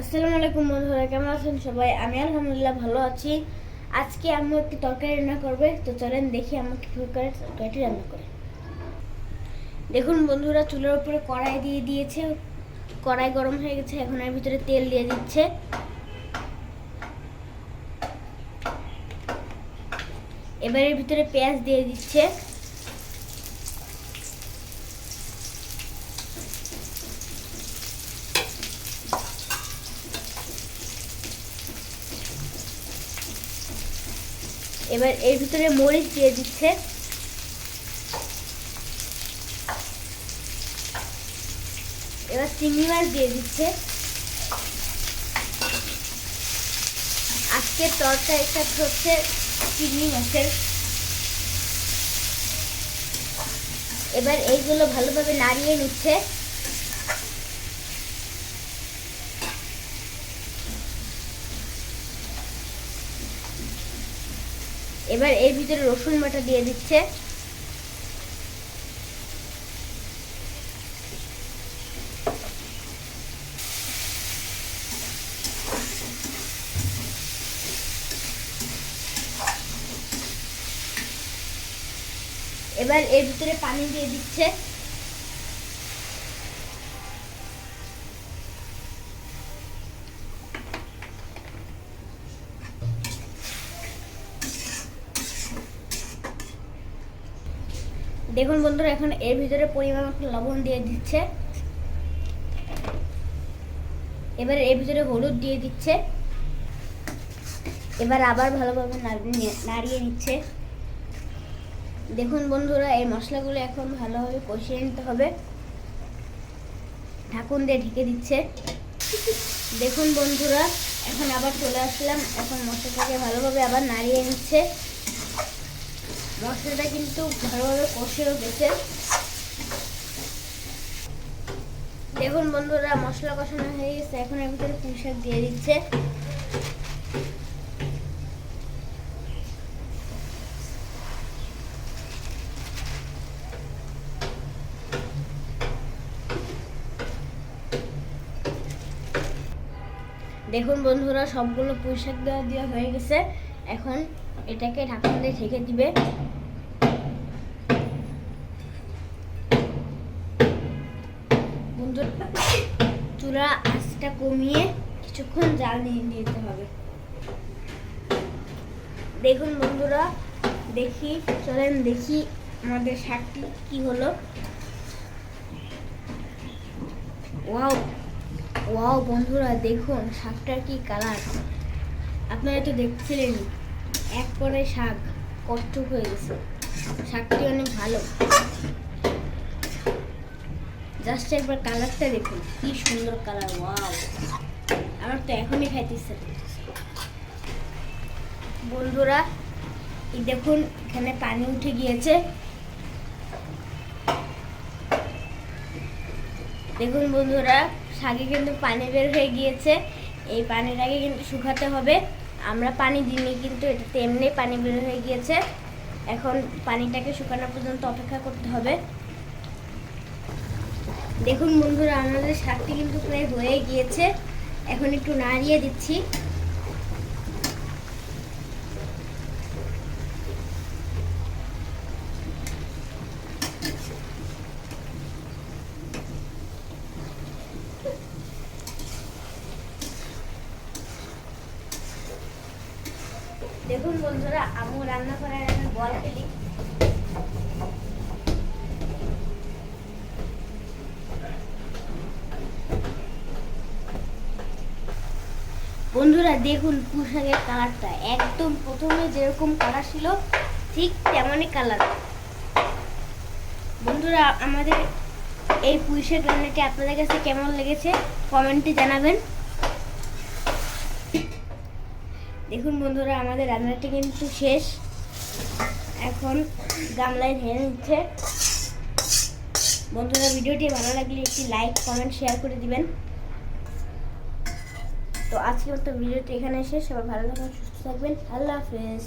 আসসালামু আলাইকুম বন্ধুরা, কেমন আছেন সবাই? আমি আলহামদুলিল্লাহ ভালো আছি। আজকে আম্মু একটি তরকারি রান্না করবে, তো চলেন দেখি আম্মু কীভাবে করে তরকারিটি রান্না করে। দেখুন বন্ধুরা, চুলার উপরে কড়াই দিয়ে দিয়েছে। কড়াই গরম হয়ে গেছে, এখন এর ভিতরে তেল দিয়ে দিচ্ছে। এবার এর ভিতরে পেঁয়াজ দিয়ে দিচ্ছে। এবার এর ভিতরে মরিচ দিয়ে দিচ্ছে। এবার চিংড়ি মাছ দিয়ে দিচ্ছে। আজকে তরকারিটা হচ্ছে চিংড়ি মাছের। এবার এইগুলো ভালোভাবে নাড়িয়ে নিচ্ছে। এবার এর ভিতরে রসুন বাটা দিয়ে দিচ্ছে। এবার এর ভিতরে পানি দিয়ে দিচ্ছে। দেখুন বন্ধুরা, এখন এর ভিতরে পরিমাণ মতো লবণ দিয়ে দিচ্ছে। এবার এর ভিতরে হলুদ দিয়ে দিচ্ছে। এবার আবার ভালোভাবে নাড়িয়ে নিচ্ছে। দেখুন বন্ধুরা, এই মশলাগুলো এখন ভালোভাবে কষিয়ে নিতে হবে। ঢাকুন দিয়ে ঢেকে দিচ্ছে। দেখুন বন্ধুরা, এখন আবার চলে আসলাম। এখন মশলাটাকে ভালোভাবে আবার নাড়িয়ে নিচ্ছে। মশলাটা কিন্তু ভালোভাবে কষিয়েও গেছে। দেখুন বন্ধুরা, মশলা কষানো হয়ে গেছে। এখন এর ভিতরে পুঁই শাক দিয়ে দিচ্ছে। দেখুন বন্ধুরা, সবগুলো পুঁই শাক দেওয়া হয়ে গেছে। এখন এটাকে ঢাকনা দিয়ে ঢেকে দিবে। চুলা আঁচটা কমিয়ে কিছুক্ষণ জাল নিয়ে নিতে হবে। দেখুন বন্ধুরা, চলেন দেখি আমাদের শাকটি কি হলো। ওয়াও ওয়াও বন্ধুরা, দেখুন শাকটার কি কালার! আপনারা তো দেখছিলেন, এক পরে শাক কট্টুক হয়ে গেছে। শাকটি অনেক ভালো। জাস্ট একবার কালারটা দেখুন, কি সুন্দর কালার! ওয়াও, আমার তো এখনই খাইতে ইচ্ছা করতেছে। বন্ধুরা, এই দেখুন এখানে পানি উঠে গিয়েছে। দেখুন বন্ধুরা, শাকে কিন্তু পানি বের হয়ে গিয়েছে। এই পানিটাকে কিন্তু শুকাতে হবে। আমরা পানি দিইনি, কিন্তু এটাতে এমনি পানি বের হয়ে গিয়েছে। এখন পানিটাকে শুকানো পর্যন্ত অপেক্ষা করতে হবে। দেখুন বন্ধুরা, আমাদের শাকটি কিন্তু প্রায় হয়ে গিয়েছে। এখন একটু নাড়িয়ে দিচ্ছি। দেখুন বন্ধুরা, আম্মু রান্না করার এখন বল ফেলি। বন্ধুরা দেখুন, পুঁই শাকের কালারটা একদম প্রথমে যেরকম কালার ছিল ঠিক তেমনই কালার। বন্ধুরা, আমাদের এই পুঁই শাক রান্নাটি আপনাদের কাছে কেমন লেগেছে কমেন্টে জানাবেন। দেখুন বন্ধুরা, আমাদের রান্নাটি কিন্তু শেষ। এখন গামলায় ঢেলে নিচ্ছে। বন্ধুরা, ভিডিওটি ভালো লাগলে একটি লাইক, কমেন্ট, শেয়ার করে দিবেন। তো আজকের মতো ভিডিওটি এখানে শেষ। সবাই ভালো থাকবেন, সুস্থ থাকবেন। আল্লাহ হাফেজ।